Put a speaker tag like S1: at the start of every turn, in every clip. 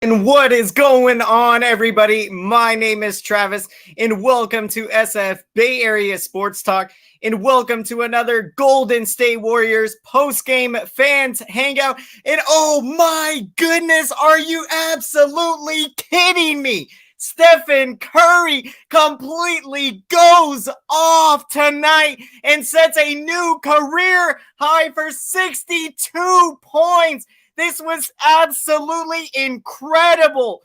S1: And what is going on, everybody? My name is Travis, and welcome to SF Bay Area Sports Talk, and welcome to another Golden State Warriors post-game fans hangout. And oh my goodness, are you absolutely kidding me? Stephen Curry completely goes off tonight and sets a new career high for 62 points. This was absolutely incredible.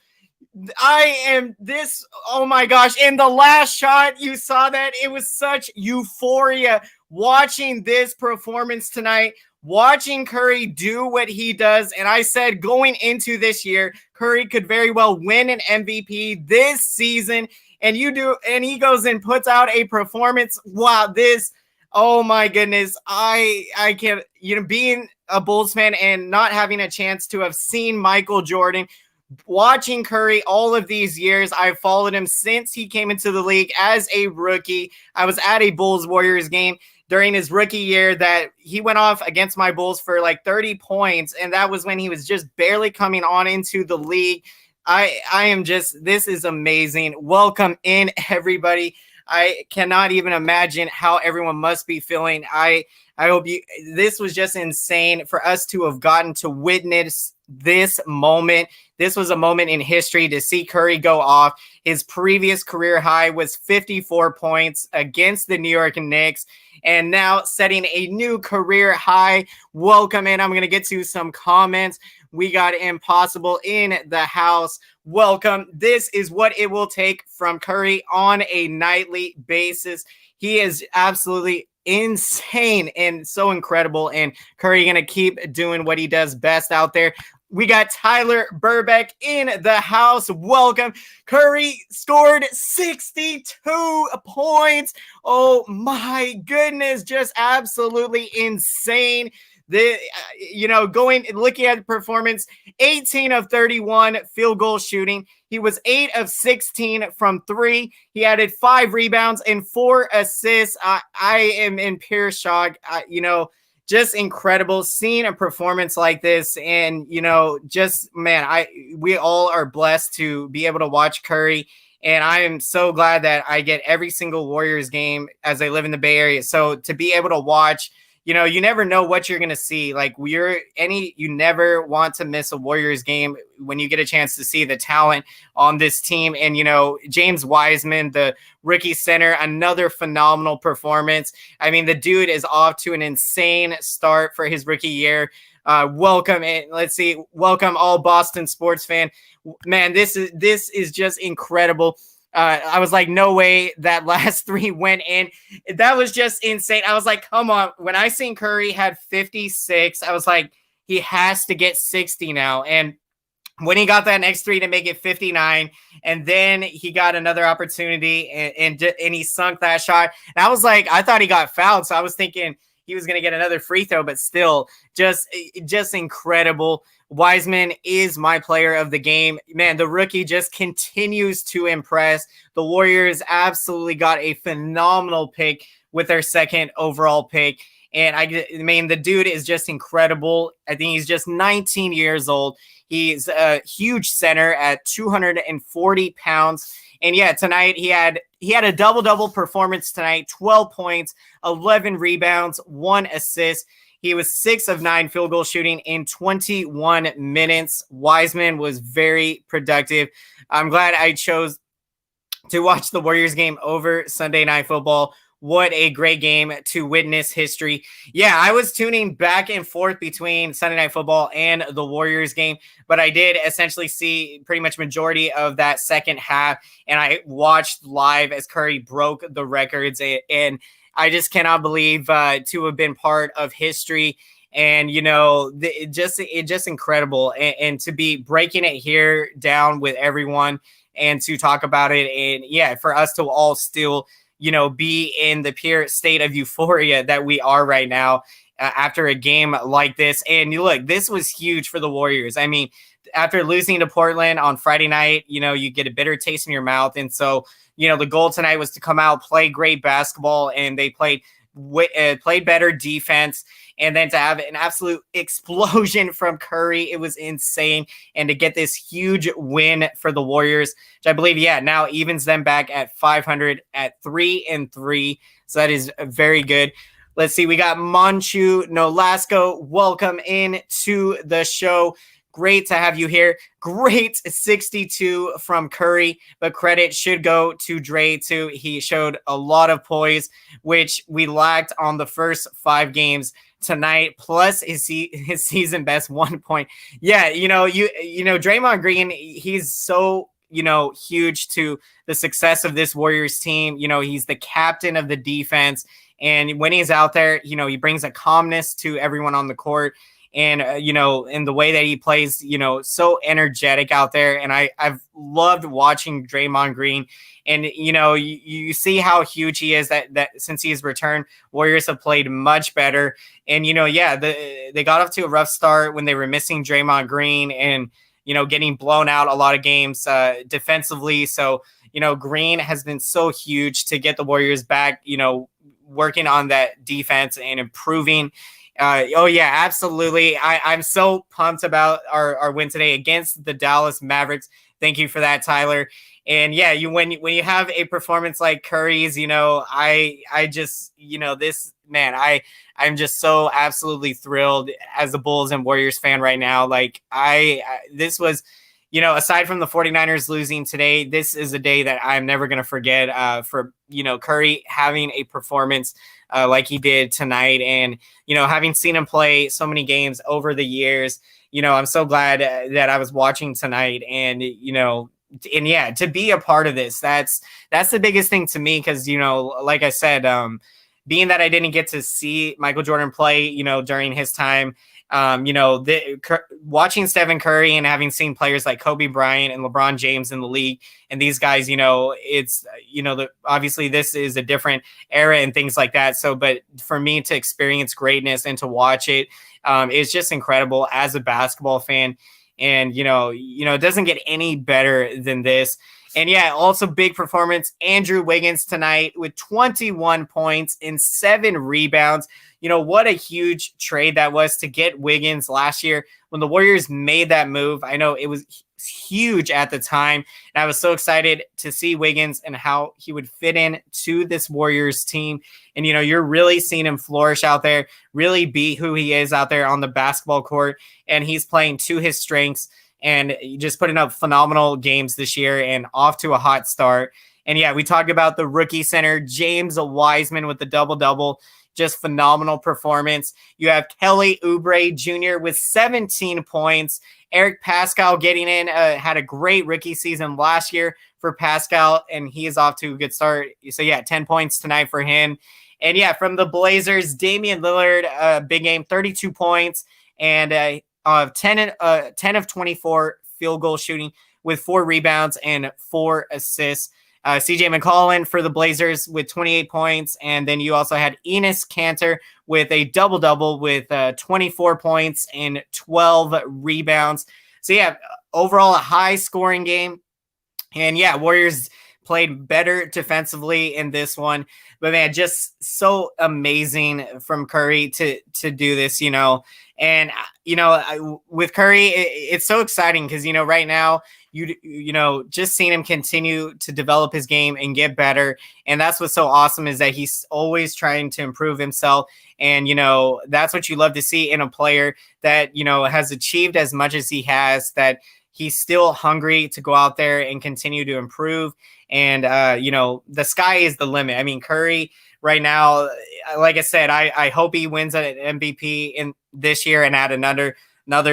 S1: Oh my gosh. In the last shot, you saw that it was such euphoria watching this performance tonight, watching Curry do what he does. And I said going into this year, Curry could very well win an MVP this season. And he goes and puts out a performance. Wow, oh my goodness. I can't, being a Bulls fan and not having a chance to have seen Michael Jordan, watching Curry all of these years. I've followed him since he came into the league as a rookie. I was at a Bulls Warriors game during his rookie year that he went off against my Bulls for like 30 points. And that was when he was just barely coming on into the league. This is amazing. Welcome in, everybody. I cannot even imagine how everyone must be feeling. I hope this was just insane for us to have gotten to witness this moment. This was a moment in history to see Curry go off. His previous career high was 54 points against the New York Knicks, and now setting a new career high. Welcome in. I'm going to get to some comments. We got Impossible in the house. Welcome. This is what it will take from Curry on a nightly basis. He is absolutely insane and so incredible, and Curry going to keep doing what he does best out there. We got Tyler Burbeck in the house. Welcome. Curry scored 62 points. Oh my goodness, just absolutely insane. Looking at the performance, 18 of 31 field goal shooting. He was 8 of 16 from 3. He added 5 rebounds and 4 assists. I am in pure shock. Just incredible seeing a performance like this. And, we all are blessed to be able to watch Curry. And I am so glad that I get every single Warriors game as I live in the Bay Area. So to be able to watch, you never know what you're going to see. Like you never want to miss a Warriors game when you get a chance to see the talent on this team. And, James Wiseman, the rookie center, another phenomenal performance. I mean, the dude is off to an insane start for his rookie year. Welcome. And let's see. Welcome all Boston sports fan. Man, this is just incredible. I was like, no way that last 3 went in. That was just insane. I was like, come on. When I seen Curry had 56, I was like, he has to get 60 now. And when he got that next 3 to make it 59, and then he got another opportunity and he sunk that shot. And I was like, I thought he got fouled. So I was thinking he was going to get another free throw, but still just incredible. Wiseman is my player of the game. Man, the rookie just continues to impress. The Warriors absolutely got a phenomenal pick with their second overall pick. And the dude is just incredible. I think he's just 19 years old. He's a huge center at 240 pounds. And yeah, tonight he had a double-double performance tonight, 12 points, 11 rebounds, 1 assist. He was 6 of 9 field goal shooting in 21 minutes. Wiseman was very productive. I'm glad I chose to watch the Warriors game over Sunday Night Football. What a great game to witness history. Yeah, I was tuning back and forth between Sunday Night Football and the Warriors game, but I did essentially see pretty much majority of that second half, and I watched live as Curry broke the records, and I just cannot believe to have been part of history. And, it's just incredible. And to be breaking it here down with everyone and to talk about it. And yeah, for us to all still, be in the pure state of euphoria that we are right now after a game like this. And look, this was huge for the Warriors. I mean, after losing to Portland on Friday night, you get a bitter taste in your mouth. And so, the goal tonight was to come out, play great basketball, and they played better defense. and then to have an absolute explosion from Curry, it was insane. And to get this huge win for the Warriors, which I believe, yeah, now evens them back at 500 at 3-3. So that is very good. Let's see. We got Manchu Nolasco. Welcome in to the show. Great to have you here. Great 62 from Curry, but credit should go to Dre too. He showed a lot of poise, which we lacked on the first 5 games tonight, plus his season best 1 point. Yeah, you know, Draymond Green, he's so, huge to the success of this Warriors team. He's the captain of the defense. And when he's out there, he brings a calmness to everyone on the court. And, in the way that he plays, so energetic out there. And I've loved watching Draymond Green. And, you see how huge he is that since he's returned, Warriors have played much better. And, they got off to a rough start when they were missing Draymond Green and, getting blown out a lot of games defensively. So, Green has been so huge to get the Warriors back, working on that defense and improving. Oh yeah, absolutely. I'm so pumped about our win today against the Dallas Mavericks. Thank you for that, Tyler. And yeah, when you have a performance like Curry's, I just, this man, I'm just so absolutely thrilled as a Bulls and Warriors fan right now. Like this was, aside from the 49ers losing today, this is a day that I'm never going to forget for, Curry having a performance like he did tonight. And, having seen him play so many games over the years, I'm so glad that I was watching tonight and, and yeah, to be a part of this, that's the biggest thing to me. Cause, like I said, being that I didn't get to see Michael Jordan play, during his time, watching Stephen Curry and having seen players like Kobe Bryant and LeBron James in the league and these guys, it's, obviously this is a different era and things like that. So, but for me to experience greatness and to watch it, it's just incredible as a basketball fan. And, it doesn't get any better than this. And yeah, also big performance, Andrew Wiggins tonight with 21 points and 7 rebounds. What a huge trade that was to get Wiggins last year when the Warriors made that move. I know it was huge at the time. And I was so excited to see Wiggins and how he would fit in to this Warriors team. And, you're really seeing him flourish out there, really be who he is out there on the basketball court. And he's playing to his strengths and just putting up phenomenal games this year and off to a hot start. And yeah, we talked about the rookie center, James Wiseman with the double-double. Just phenomenal performance. You have Kelly Oubre Jr. with 17 points. Eric Pascal getting in, had a great rookie season last year for Pascal, and he is off to a good start. So yeah, 10 points tonight for him. And yeah, from the Blazers, Damian Lillard, big game, 32 points and 10 of 24 field goal shooting with 4 rebounds and 4 assists. CJ McCollum for the Blazers with 28 points. And then you also had Enes Kanter with a double-double with 24 points and 12 rebounds. So, yeah, overall a high-scoring game. And, yeah, Warriors played better defensively in this one. But, man, just so amazing from Curry to do this, And, with Curry, it's so exciting because, right now, just seeing him continue to develop his game and get better. And that's what's so awesome is that he's always trying to improve himself. And, that's what you love to see in a player that, has achieved as much as he has, that he's still hungry to go out there and continue to improve. And, the sky is the limit. I mean, Curry right now, like I said, I hope he wins an MVP in this year and add another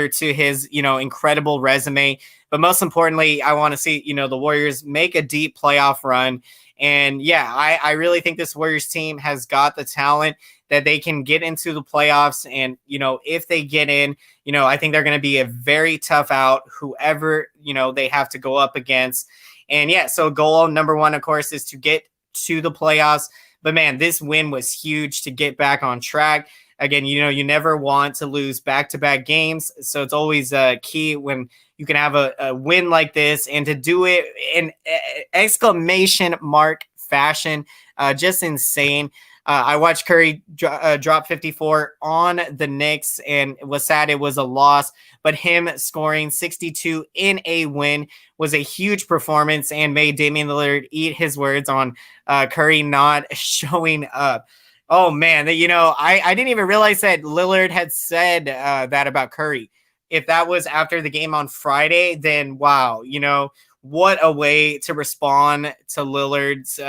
S1: to his, incredible resume. But most importantly, I want to see, the Warriors make a deep playoff run. And yeah, I really think this Warriors team has got the talent that they can get into the playoffs. And, if they get in, I think they're going to be a very tough out, whoever, they have to go up against. And yeah, so goal number 1, of course, is to get to the playoffs. But man, this win was huge to get back on track. Again, you never want to lose back-to-back games. So it's always key when you can have a win like this and to do it in exclamation mark fashion. Just insane. I watched Curry drop 54 on the Knicks, and it was sad it was a loss, but him scoring 62 in a win was a huge performance and made Damian Lillard eat his words on Curry not showing up. Oh, man, I didn't even realize that Lillard had said that about Curry. If that was after the game on Friday, then wow, what a way to respond to Lillard's,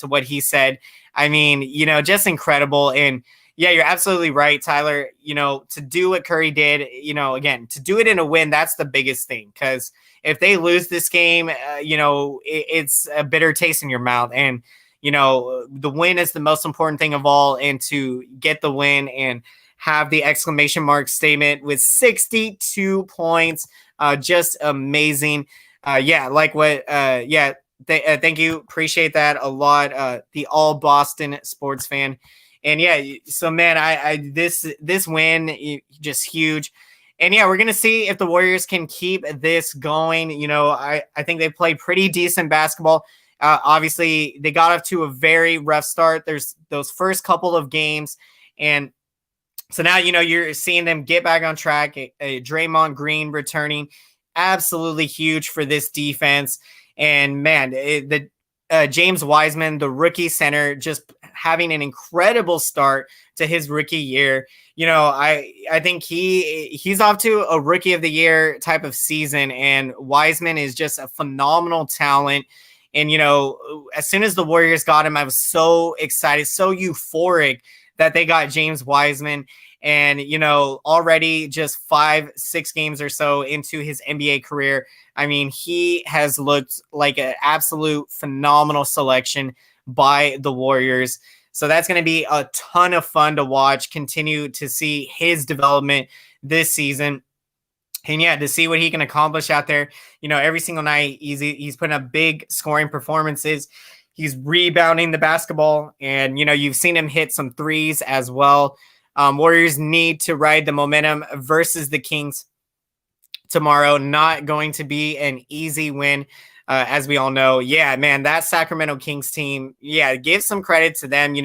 S1: what he said. I mean, just incredible. And yeah, you're absolutely right, Tyler. To do what Curry did, again, to do it in a win, that's the biggest thing. Because if they lose this game, it's a bitter taste in your mouth. And, the win is the most important thing of all. And to get the win and have the exclamation mark statement with 62 points, just amazing. Thank you. Appreciate that a lot. The all Boston sports fan. And yeah, so man, this win just huge. And yeah, we're going to see if the Warriors can keep this going. I think they played pretty decent basketball. Obviously they got off to a very rough start. There's those first couple of games. And so now, you're seeing them get back on track. Draymond Green returning, absolutely huge for this defense. And man, James Wiseman, the rookie center, just having an incredible start to his rookie year. I think he's off to a rookie of the year type of season, and Wiseman is just a phenomenal talent. And, as soon as the Warriors got him, I was so excited, so euphoric that they got James Wiseman. And, already just 5-6 games or so into his NBA career, I mean, he has looked like an absolute phenomenal selection by the Warriors. So that's going to be a ton of fun to watch, continue to see his development this season. And yeah, to see what he can accomplish out there, every single night, he's putting up big scoring performances. He's rebounding the basketball, and, you've seen him hit some threes as well. Warriors need to ride the momentum versus the Kings tomorrow. Not going to be an easy win, as we all know. Yeah, man, that Sacramento Kings team, yeah, give some credit to them.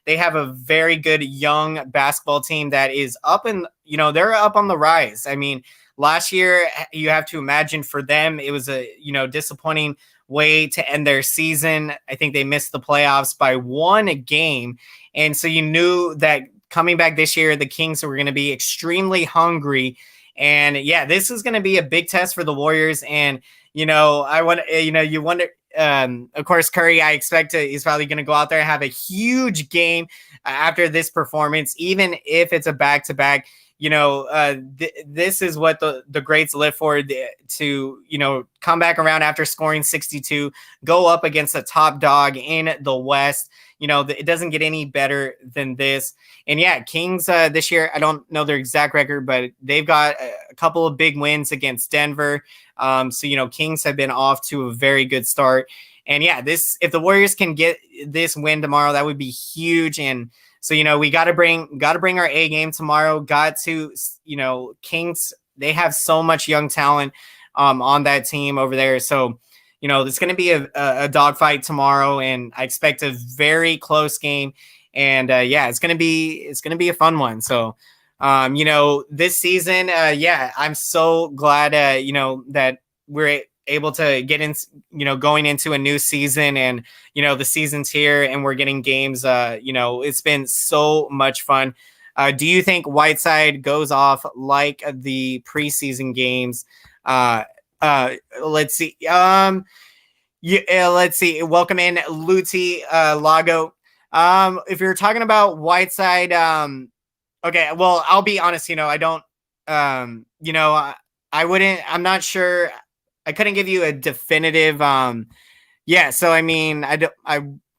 S1: They have a very good young basketball team that is up and, they're up on the rise. I mean, last year, you have to imagine for them, it was a, disappointing way to end their season. I think they missed the playoffs by one game. And so you knew that coming back this year, the Kings were going to be extremely hungry. And yeah, this is going to be a big test for the Warriors. And, I want, you wonder, of course, Curry, I expect he's probably going to go out there and have a huge game after this performance, even if it's a back-to-back. This is what the greats live for, to, come back around after scoring 62, go up against a top dog in the West. It doesn't get any better than this. And yeah, Kings this year, I don't know their exact record, but they've got a couple of big wins against Denver. So, Kings have been off to a very good start. And yeah, if the Warriors can get this win tomorrow, that would be huge. And so, we got to bring our A game tomorrow. Kings, they have so much young talent on that team over there. So, it's going to be a dogfight tomorrow, and I expect a very close game. And it's going to be a fun one. So, this season, I'm so glad, that we're able to get in, going into a new season, and, the season's here and we're getting games. It's been so much fun. Do you think Whiteside goes off like the preseason games? Let's see. Let's see. Welcome in, Luti Lago. If you're talking about Whiteside, okay, well, I'll be honest, I don't, I wouldn't, I'm not sure. I couldn't give you a definitive, so I mean, I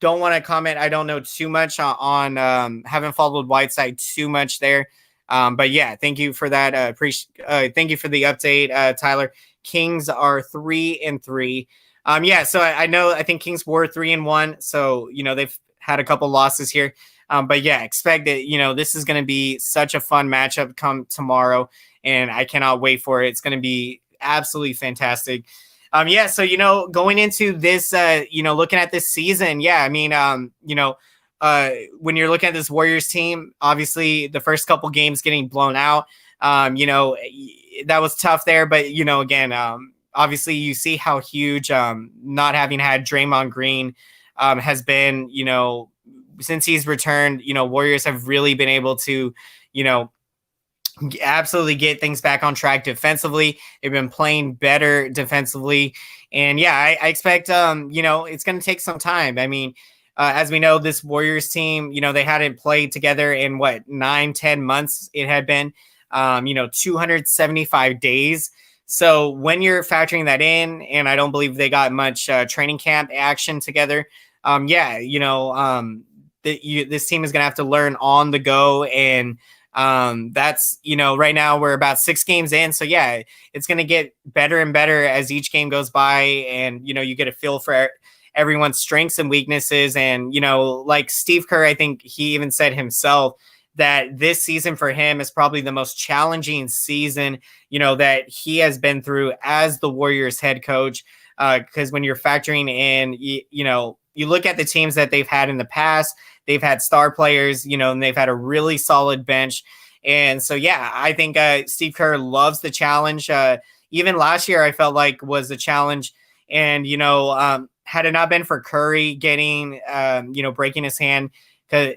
S1: don't want to comment. I don't know too much on haven't followed Whiteside too much there. But yeah, thank you for that. Thank you for the update, Tyler. Kings are 3-3. So I think Kings were 3-1. So, they've had a couple losses here. But yeah, expect that, this is going to be such a fun matchup come tomorrow, and I cannot wait for it. It's going to be absolutely fantastic. Yeah, so going into this, looking at this season, yeah, I mean, when you're looking at this Warriors team, obviously the first couple games getting blown out, that was tough there, but again, obviously you see how huge not having had Draymond Green has been, since he's returned. Warriors have really been able to, you know, absolutely get things back on track defensively. They've been playing better defensively. And yeah, I expect, it's going to take some time. I mean, as we know, this Warriors team, they hadn't played together in 9-10 months. It had been, 275 days. So when you're factoring that in, and I don't believe they got much training camp action together. This team is going to have to learn on the go. And that's, right now we're about 6 games in. So yeah, it's going to get better and better as each game goes by. And, you get a feel for everyone's strengths and weaknesses. And, like Steve Kerr, I think he even said himself that this season for him is probably the most challenging season, that he has been through as the Warriors head coach. Because when you're factoring in, you look at the teams that they've had in the past, they've had star players, and they've had a really solid bench. And so, yeah, I think Steve Kerr loves the challenge. Even last year, I felt like was a challenge. And, had it not been for Curry getting, breaking his hand, because,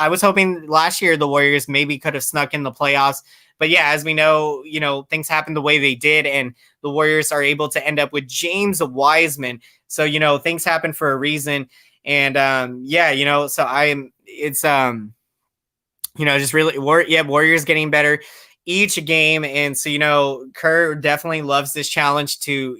S1: I was hoping last year the Warriors maybe could have snuck in the playoffs. But yeah, as we know, things happened the way they did, and the Warriors are able to end up with James Wiseman. So, things happen for a reason. And just really, Warriors getting better each game. And so, Kerr definitely loves this challenge to,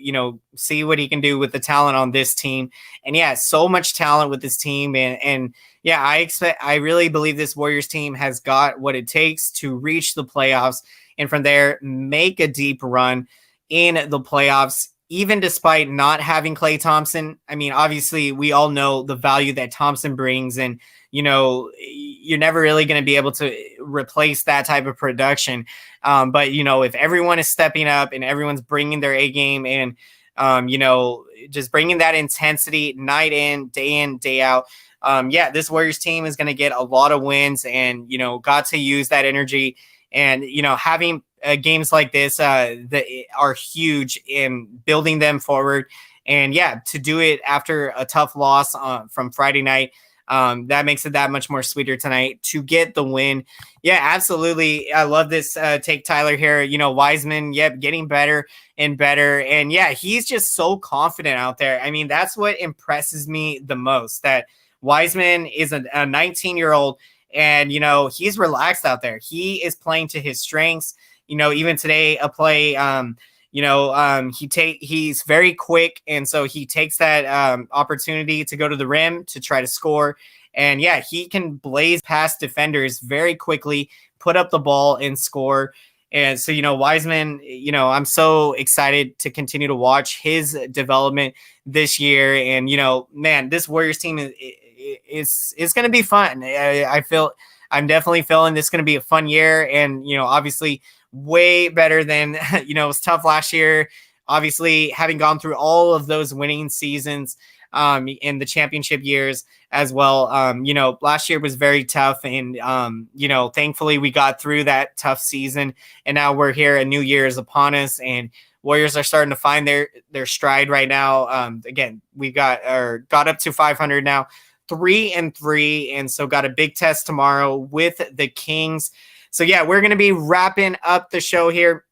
S1: see what he can do with the talent on this team. And yeah, so much talent with this team. And yeah, I really believe this Warriors team has got what it takes to reach the playoffs, and from there make a deep run in the playoffs, even despite not having Klay Thompson. I mean, obviously we all know the value that Thompson brings, and, you're never really going to be able to replace that type of production. But, if everyone is stepping up and everyone's bringing their A game, and, just bringing that intensity night in, day out, this Warriors team is going to get a lot of wins, and, got to use that energy. And, having games like this that are huge in building them forward. And yeah, to do it after a tough loss from Friday night, that makes it that much more sweeter tonight to get the win. Yeah, absolutely. I love this take, Tyler, here. Wiseman, getting better and better. And yeah, he's just so confident out there. I mean, that's what impresses me the most, that Wiseman is a 19-year-old, and, he's relaxed out there. He is playing to his strengths. Even today, a play, he's very quick. And so he takes that opportunity to go to the rim to try to score. And yeah, he can blaze past defenders very quickly, put up the ball and score. And so, Wiseman, I'm so excited to continue to watch his development this year. And, man, this Warriors team is going to be fun. I'm definitely feeling this is going to be a fun year. And, obviously way better than, it was tough last year, obviously having gone through all of those winning seasons in the championship years as well. Last year was very tough, and, thankfully we got through that tough season, and now we're here. A new year is upon us, and Warriors are starting to find their stride right now. Again, we got up to 500 now, 3-3. And so got a big test tomorrow with the Kings. So yeah, we're going to be wrapping up the show here.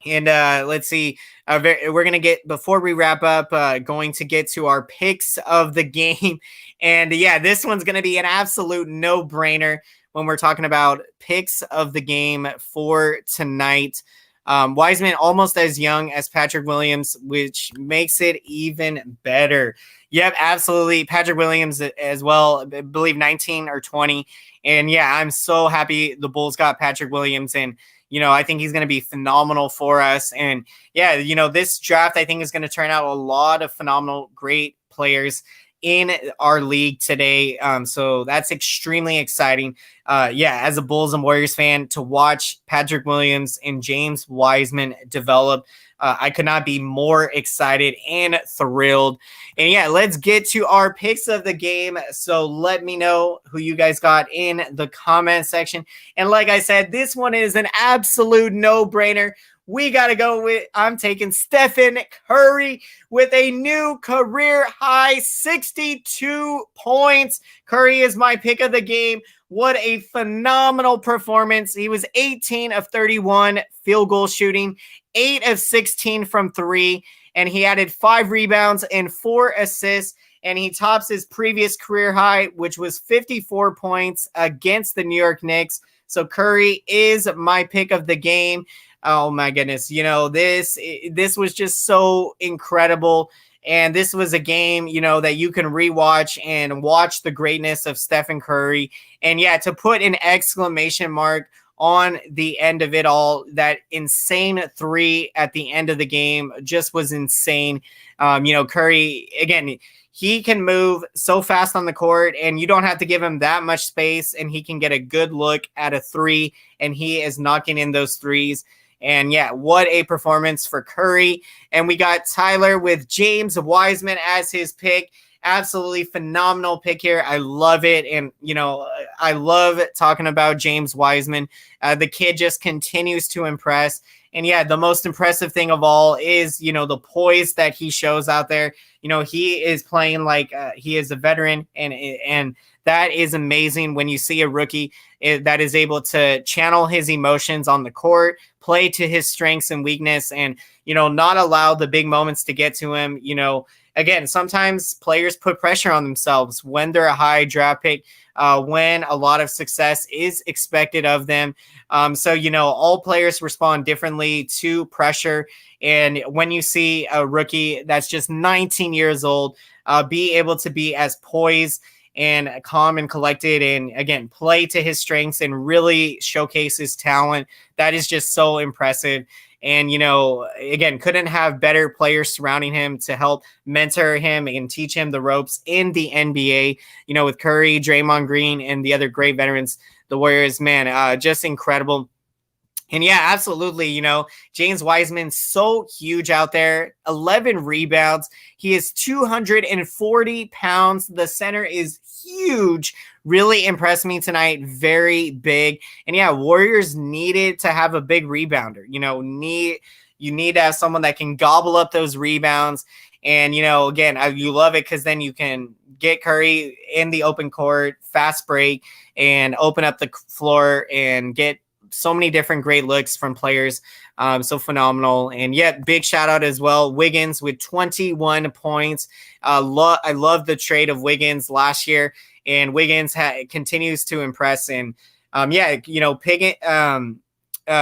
S1: And let's see, we're going to get, before we wrap up, going to get to our picks of the game. And yeah, this one's going to be an absolute no-brainer when we're talking about picks of the game for tonight. Wiseman almost as young as Patrick Williams, which makes it even better. Yep, absolutely. Patrick Williams as well, I believe 19 or 20. And yeah, I'm so happy the Bulls got Patrick Williams. And, I think he's going to be phenomenal for us. And yeah, this draft, I think, is going to turn out a lot of phenomenal, great players. in our league today. So that's extremely exciting. Yeah, as a Bulls and Warriors fan, to watch Patrick Williams and James Wiseman develop, I could not be more excited and thrilled. And yeah, let's get to our picks of the game. So let me know who you guys got in the comment section. And like I said, this one is an absolute no-brainer. We got to go with, I'm taking Stephen Curry with a new career high 62 points. Curry is my pick of the game. What a phenomenal performance. He was 18 of 31 field goal shooting, 8 of 16 from 3, and he added 5 rebounds and 4 assists, and he tops his previous career high, which was 54 points against the New York Knicks. So Curry is my pick of the game. Oh my goodness. You know, this was just so incredible. And this was a game, you know, that you can rewatch and watch the greatness of Stephen Curry. And yeah, to put an exclamation mark on the end of it all, that insane 3 at the end of the game just was insane. You know, Curry, again, he can move so fast on the court, and you don't have to give him that much space, and he can get a good look at a 3, and he is knocking in those threes. And yeah, what a performance for Curry. And we got Tyler with James Wiseman as his pick. Absolutely phenomenal pick here. I love it. And, you know, I love talking about James Wiseman. The kid just continues to impress. And yeah, the most impressive thing of all is, you know, the poise that he shows out there. You know, he is playing like he is a veteran, and that is amazing when you see a rookie that is able to channel his emotions on the court, play to his strengths and weakness, and, you know, not allow the big moments to get to him. You know, again, sometimes players put pressure on themselves when they're a high draft pick, when a lot of success is expected of them. So, you know, all players respond differently to pressure. And when you see a rookie that's just 19 years old, be able to be as poised and calm and collected, and again, play to his strengths and really showcase his talent, that is just so impressive. And, you know, again, couldn't have better players surrounding him to help mentor him and teach him the ropes in the NBA, you know, with Curry, Draymond Green, and the other great veterans, the Warriors, man, just incredible. And yeah, absolutely. You know, James Wiseman, so huge out there, 11 rebounds. He is 240 pounds. The center is huge. Really impressed me tonight. Very big. And yeah, Warriors needed to have a big rebounder. You know, you need to have someone that can gobble up those rebounds. And, you know, again, you love it because then you can get Curry in the open court, fast break, and open up the floor and get so many different great looks from players. So phenomenal. And yet, big shout out as well, Wiggins with 21 points. I love the trade of Wiggins last year, and Wiggins continues to impress. And yeah, you know,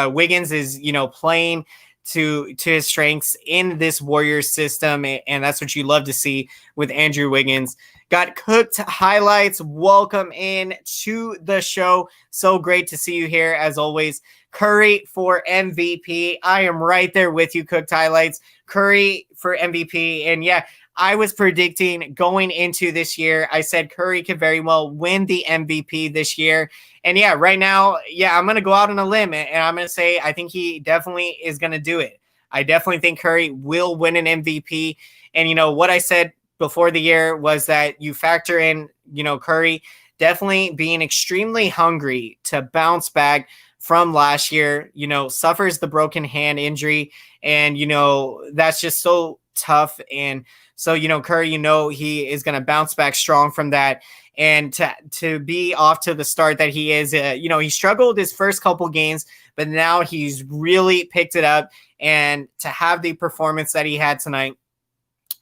S1: Wiggins is, you know, playing to his strengths in this Warriors system, and that's what you love to see with Andrew Wiggins. Got Cooked Highlights. Welcome in to the show. So great to see you here as always. Curry for MVP. I am right there with you, Cooked Highlights. Curry for MVP. And yeah, I was predicting going into this year, I said Curry could very well win the MVP this year. And yeah, right now, yeah, I'm going to go out on a limb, and I'm going to say I think he definitely is going to do it. I definitely think Curry will win an MVP. And, you know, what I said before the year was that you factor in, you know, Curry definitely being extremely hungry to bounce back from last year, you know, suffers the broken hand injury. And, you know, that's just so tough. And so, you know, Curry, you know, he is going to bounce back strong from that. And to be off to the start that he is, you know, he struggled his first couple games, but now he's really picked it up. And to have the performance that he had tonight,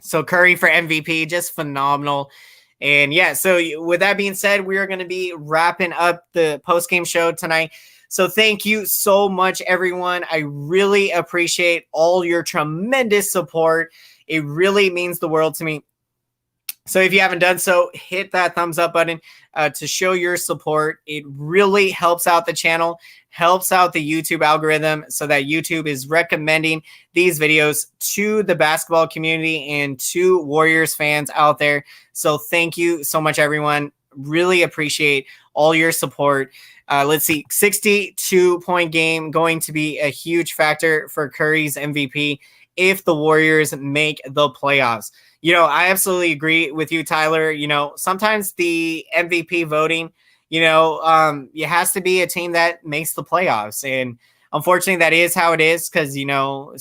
S1: so Curry for MVP, just phenomenal. And yeah, so with that being said, we are going to be wrapping up the post-game show tonight. So thank you so much, everyone. I really appreciate all your tremendous support. It really means the world to me. So if you haven't done so, hit that thumbs up button to show your support. It really helps out the channel, helps out the YouTube algorithm so that YouTube is recommending these videos to the basketball community and to Warriors fans out there. So thank you so much, everyone. Really appreciate all your support. Let's see, 62-point game going to be a huge factor for Curry's MVP if the Warriors make the playoffs. I absolutely agree with you, Tyler. Sometimes the MVP voting, it has to be a team that makes the playoffs. And unfortunately, that is how it is because,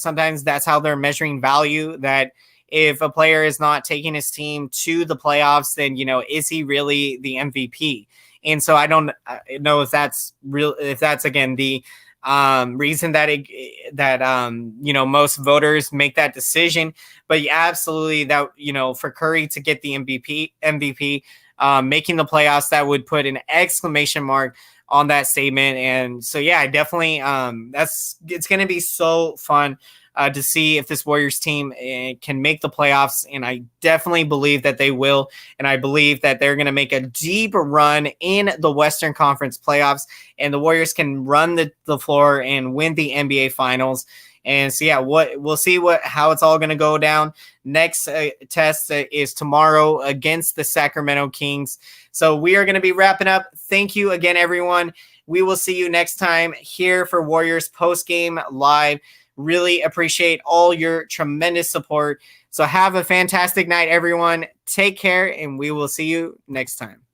S1: sometimes that's how they're measuring value, that if a player is not taking his team to the playoffs, then, is he really the MVP? And so I don't know if that's real, if that's, again, the reason that most voters make that decision. But yeah, absolutely, that for Curry to get the MVP, making the playoffs, that would put an exclamation mark on that statement. And so yeah, I definitely it's going to be so fun to see if this Warriors team can make the playoffs. And I definitely believe that they will. And I believe that they're going to make a deep run in the Western Conference playoffs, and the Warriors can run the floor and win the NBA Finals. And so, yeah, we'll see how it's all going to go down. Next test is tomorrow against the Sacramento Kings. So we are going to be wrapping up. Thank you again, everyone. We will see you next time here for Warriors Postgame Live. Really appreciate all your tremendous support. So have a fantastic night, everyone. Take care, and we will see you next time.